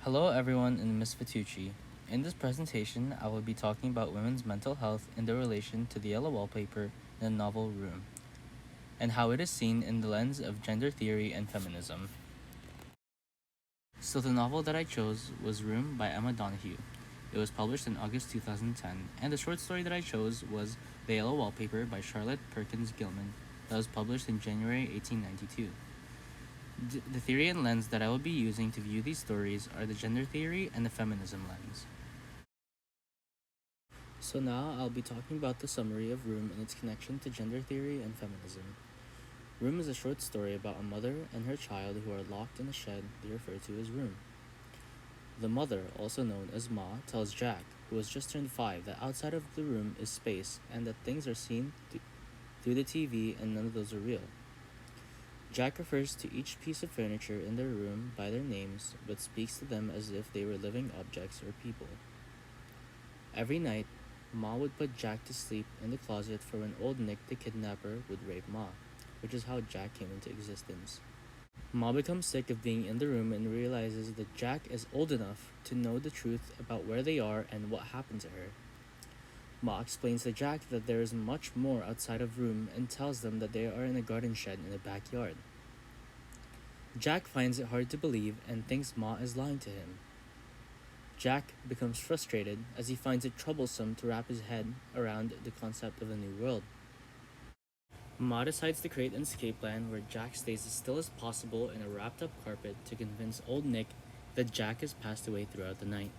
Hello everyone and Ms. Fitucci. In this presentation, I will be talking about women's mental health in their relation to the yellow wallpaper in the novel Room, and how it is seen in the lens of gender theory and feminism. So the novel that I chose was Room by Emma Donoghue. It was published in August 2010, and the short story that I chose was The Yellow Wallpaper by Charlotte Perkins Gilman that was published in January 1892. The theory and lens that I will be using to view these stories are the gender theory and the feminism lens. So now I'll be talking about the summary of Room and its connection to gender theory and feminism. Room is a short story about a mother and her child who are locked in a shed they refer to as Room. The mother, also known as Ma, tells Jack, who has just turned 5, that outside of the room is space and that things are seen through the TV and none of those are real. Jack refers to each piece of furniture in their room by their names, but speaks to them as if they were living objects or people. Every night, Ma would put Jack to sleep in the closet for when old Nick the kidnapper would rape Ma, which is how Jack came into existence. Ma becomes sick of being in the room and realizes that Jack is old enough to know the truth about where they are and what happened to her. Ma explains to Jack that there is much more outside of Room and tells them that they are in a garden shed in the backyard. Jack finds it hard to believe and thinks Ma is lying to him. Jack becomes frustrated as he finds it troublesome to wrap his head around the concept of a new world. Ma decides to create an escape plan where Jack stays as still as possible in a wrapped up carpet to convince old Nick that Jack has passed away throughout the night.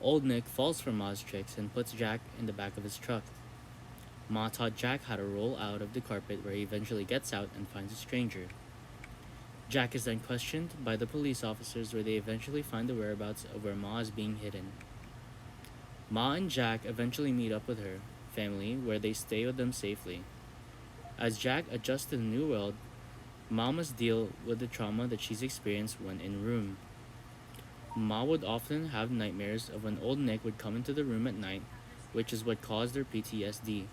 Old Nick falls for Ma's tricks and puts Jack in the back of his truck. Ma taught Jack how to roll out of the carpet, where he eventually gets out and finds a stranger. Jack is then questioned by the police officers, where they eventually find the whereabouts of where Ma is being hidden. Ma and Jack eventually meet up with her family, where they stay with them safely. As Jack adjusts to the new world, Ma must deal with the trauma that she's experienced when in Room. Ma would often have nightmares of when old Nick would come into the room at night, which is what caused their PTSD.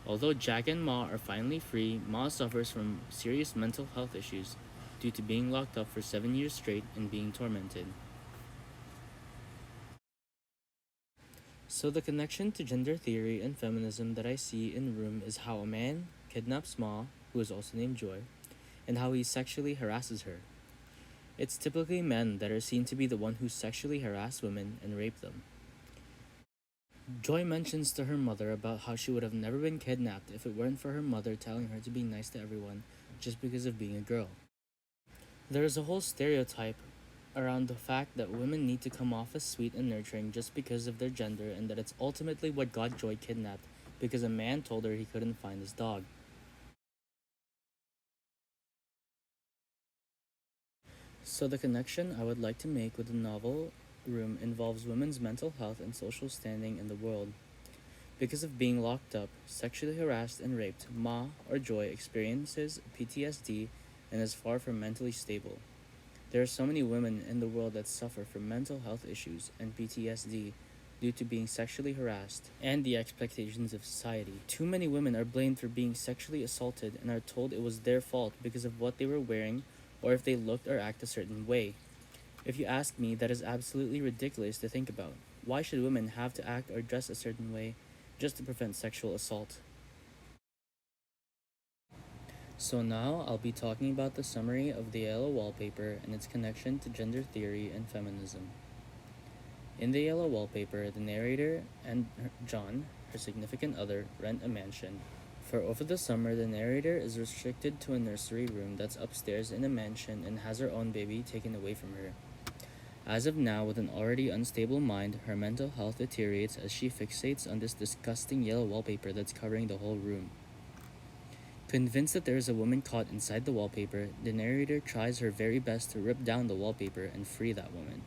Although Jack and Ma are finally free, Ma suffers from serious mental health issues due to being locked up for 7 years straight and being tormented. So the connection to gender theory and feminism that I see in Room is how a man kidnaps Ma, who is also named Joy, and how he sexually harasses her. It's typically men that are seen to be the one who sexually harass women and rape them. Joy mentions to her mother about how she would have never been kidnapped if it weren't for her mother telling her to be nice to everyone just because of being a girl. There is a whole stereotype around the fact that women need to come off as sweet and nurturing just because of their gender, and that it's ultimately what got Joy kidnapped because a man told her he couldn't find his dog. So the connection I would like to make with the novel Room involves women's mental health and social standing in the world. Because of being locked up, sexually harassed, and raped, Ma, or Joy, experiences PTSD and is far from mentally stable. There are so many women in the world that suffer from mental health issues and PTSD due to being sexually harassed and the expectations of society. Too many women are blamed for being sexually assaulted and are told it was their fault because of what they were wearing or if they looked or act a certain way. If you ask me, that is absolutely ridiculous to think about. Why should women have to act or dress a certain way just to prevent sexual assault? So now I'll be talking about the summary of The Yellow Wallpaper and its connection to gender theory and feminism. In The Yellow Wallpaper, the narrator and John, her significant other, rent a mansion. For over the summer, the narrator is restricted to a nursery room that's upstairs in a mansion and has her own baby taken away from her. As of now, with an already unstable mind, her mental health deteriorates as she fixates on this disgusting yellow wallpaper that's covering the whole room. Convinced that there is a woman caught inside the wallpaper, the narrator tries her very best to rip down the wallpaper and free that woman.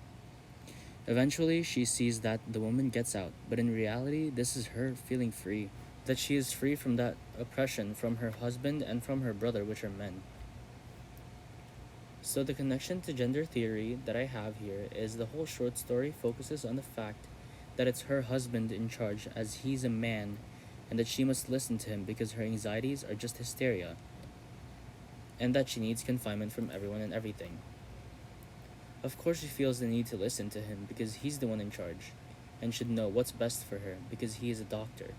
Eventually, she sees that the woman gets out, but in reality, this is her feeling free. That she is free from that oppression from her husband and from her brother, which are men. So the connection to gender theory that I have here is the whole short story focuses on the fact that it's her husband in charge, as he's a man, and that she must listen to him because her anxieties are just hysteria, and that she needs confinement from everyone and everything. Of course, she feels the need to listen to him because he's the one in charge, and should know what's best for her because he is a doctor.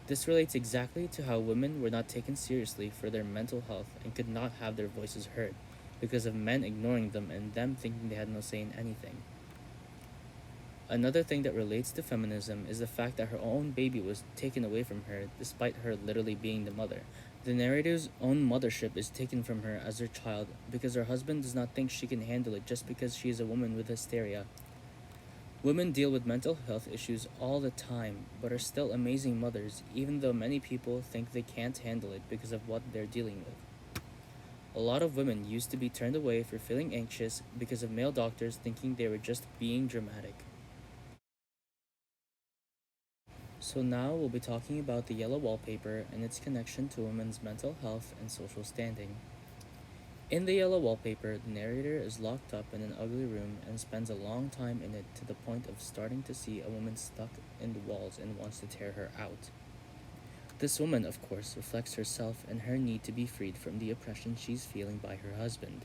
This relates exactly to how women were not taken seriously for their mental health and could not have their voices heard because of men ignoring them and them thinking they had no say in anything. Another thing that relates to feminism is the fact that her own baby was taken away from her despite her literally being the mother. The narrator's own mothership is taken from her as her child because her husband does not think she can handle it just because she is a woman with hysteria. Women deal with mental health issues all the time, but are still amazing mothers, even though many people think they can't handle it because of what they're dealing with. A lot of women used to be turned away for feeling anxious because of male doctors thinking they were just being dramatic. So now we'll be talking about the yellow wallpaper and its connection to women's mental health and social standing. In the yellow wallpaper, the narrator is locked up in an ugly room and spends a long time in it to the point of starting to see a woman stuck in the walls and wants to tear her out. This woman, of course, reflects herself and her need to be freed from the oppression she's feeling by her husband.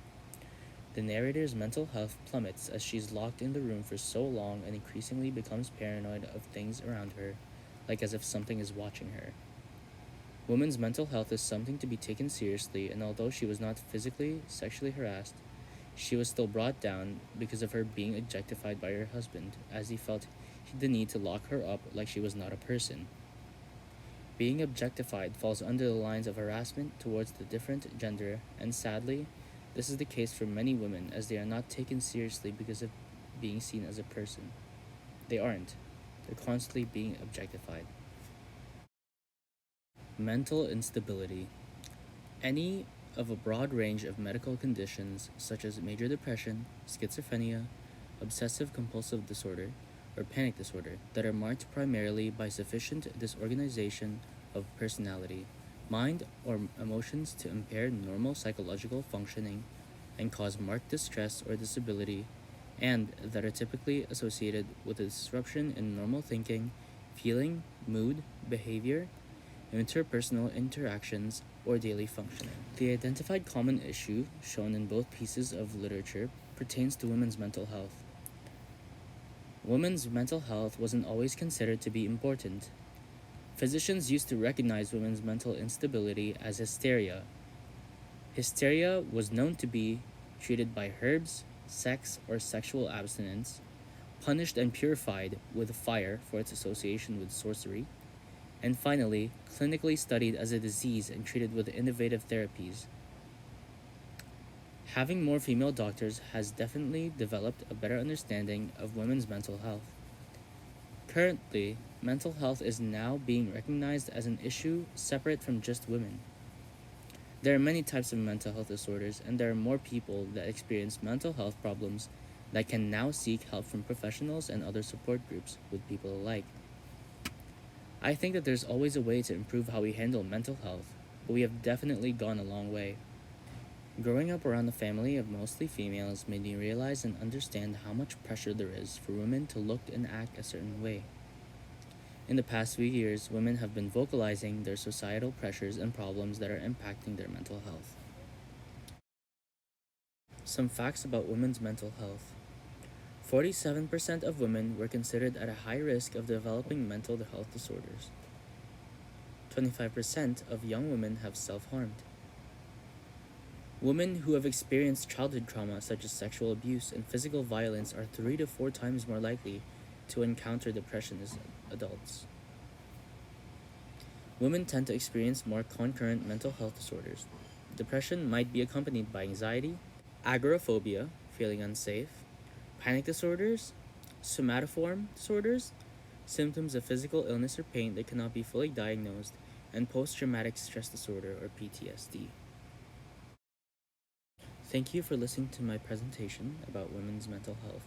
The narrator's mental health plummets as she's locked in the room for so long and increasingly becomes paranoid of things around her, like as if something is watching her. Women's mental health is something to be taken seriously, and although she was not physically, sexually harassed, she was still brought down because of her being objectified by her husband, as he felt the need to lock her up like she was not a person. Being objectified falls under the lines of harassment towards the different gender, and sadly, this is the case for many women as they are not taken seriously because of being seen as a person. They aren't. They're constantly being objectified. Mental instability. Any of a broad range of medical conditions such as major depression, schizophrenia, obsessive compulsive disorder, or panic disorder that are marked primarily by sufficient disorganization of personality, mind, or emotions to impair normal psychological functioning and cause marked distress or disability, and that are typically associated with a disruption in normal thinking, feeling, mood, behavior, interpersonal interactions, or daily functioning. The identified common issue, shown in both pieces of literature, pertains to women's mental health. Women's mental health wasn't always considered to be important. Physicians used to recognize women's mental instability as hysteria. Hysteria was known to be treated by herbs, sex, or sexual abstinence, punished and purified with fire for its association with sorcery, and finally, clinically studied as a disease and treated with innovative therapies. Having more female doctors has definitely developed a better understanding of women's mental health. Currently, mental health is now being recognized as an issue separate from just women. There are many types of mental health disorders, and there are more people that experience mental health problems that can now seek help from professionals and other support groups with people alike. I think that there's always a way to improve how we handle mental health, but we have definitely gone a long way. Growing up around a family of mostly females made me realize and understand how much pressure there is for women to look and act a certain way. In the past few years, women have been vocalizing their societal pressures and problems that are impacting their mental health. Some facts about women's mental health. 47% of women were considered at a high risk of developing mental health disorders. 25% of young women have self-harmed. Women who have experienced childhood trauma such as sexual abuse and physical violence are 3 to 4 times more likely to encounter depression as adults. Women tend to experience more concurrent mental health disorders. Depression might be accompanied by anxiety, agoraphobia, feeling unsafe, panic disorders, somatoform disorders, symptoms of physical illness or pain that cannot be fully diagnosed, and post-traumatic stress disorder or PTSD. Thank you for listening to my presentation about women's mental health.